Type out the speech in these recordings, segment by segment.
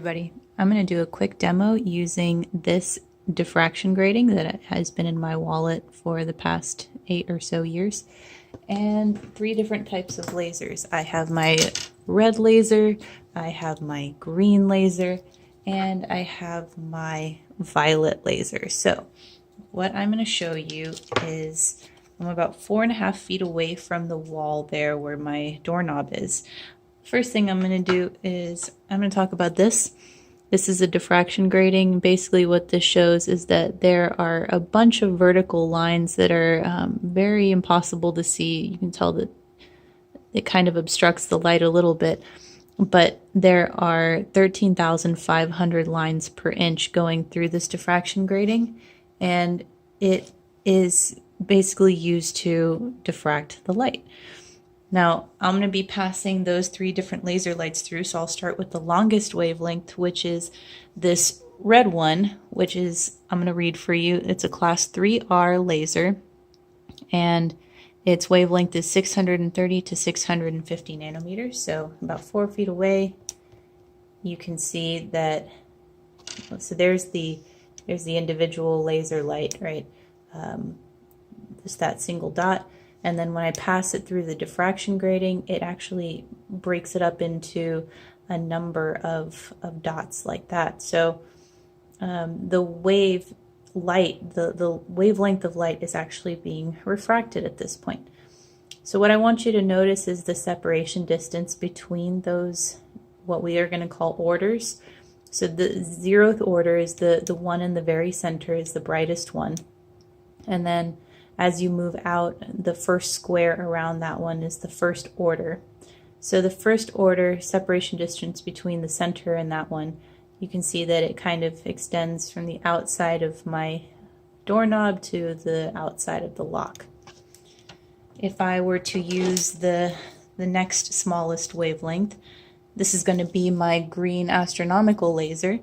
Everybody, I'm going to do a quick demo using this diffraction grating that has been in my wallet for the past 8 or so years, and 3 different types of lasers. I have my red laser, I have my green laser, and I have my violet laser. So what I'm going to show you is I'm about 4.5 feet away from the wall there where my doorknob is. First thing I'm going to do is I'm going to talk about this. This is a diffraction grating. Basically what this shows is that there are a bunch of vertical lines that are very impossible to see. You can tell that it kind of obstructs the light a little bit, but there are 13,500 lines per inch going through this diffraction grating, and it is basically used to diffract the light. Now, I'm going to be passing those 3 different laser lights through, so I'll start with the longest wavelength, which is this red one, which is, I'm going to read for you, it's a class 3R laser, and its wavelength is 630 to 650 nanometers, so about 4 feet away. You can see that, so there's the individual laser light, right? Just that single dot. And then when I pass it through the diffraction grating, it actually breaks it up into a number of dots like that. So the wavelength of light is actually being refracted at this point. So what I want you to notice is the separation distance between those, what we are going to call orders. So the 0th order is the one in the very center, is the brightest one. And then as you move out, the first square around that one is the first order. So the first order separation distance between the center and that one, you can see that it kind of extends from the outside of my doorknob to the outside of the lock. If I were to use the next smallest wavelength, this is going to be my green astronomical laser,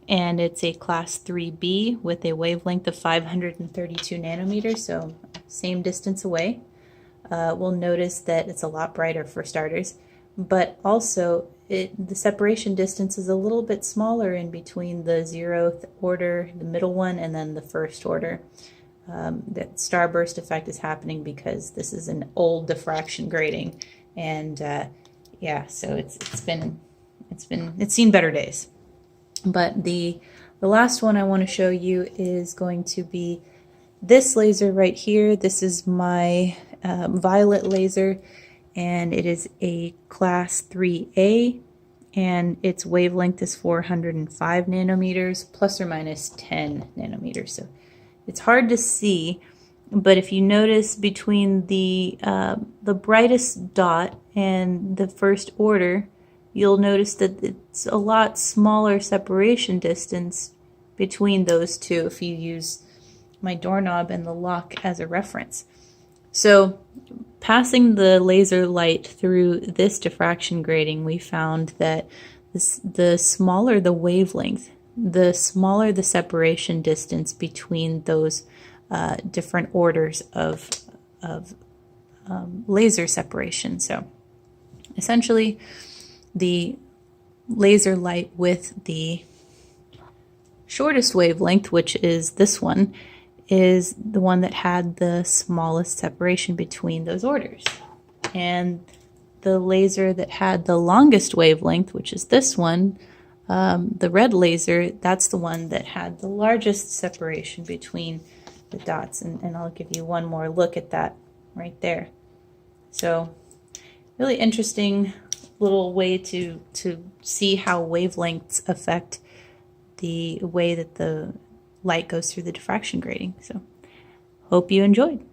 and it's a class 3B with a wavelength of 532 nanometers, so same distance away. We'll notice that it's a lot brighter for starters, but also the separation distance is a little bit smaller in between the 0th order, the middle one, and then the first order. That starburst effect is happening because this is an old diffraction grating, and yeah, so it's seen better days. But the last one I want to show you is going to be this laser right here. This is my violet laser, and it is a class 3A, and its wavelength is 405 nanometers, plus or minus 10 nanometers. So it's hard to see, but if you notice between the brightest dot and the first order, you'll notice that it's a lot smaller separation distance between those two if you use my doorknob and the lock as a reference. So passing the laser light through this diffraction grating, we found that the smaller the wavelength, the smaller the separation distance between those different orders of laser separation. So essentially, the laser light with the shortest wavelength, which is this one, is the one that had the smallest separation between those orders. And the laser that had the longest wavelength, which is this one, the red laser, that's the one that had the largest separation between the dots. And I'll give you one more look at that right there. So really interesting little way to see how wavelengths affect the way that the light goes through the diffraction grating. So hope you enjoyed.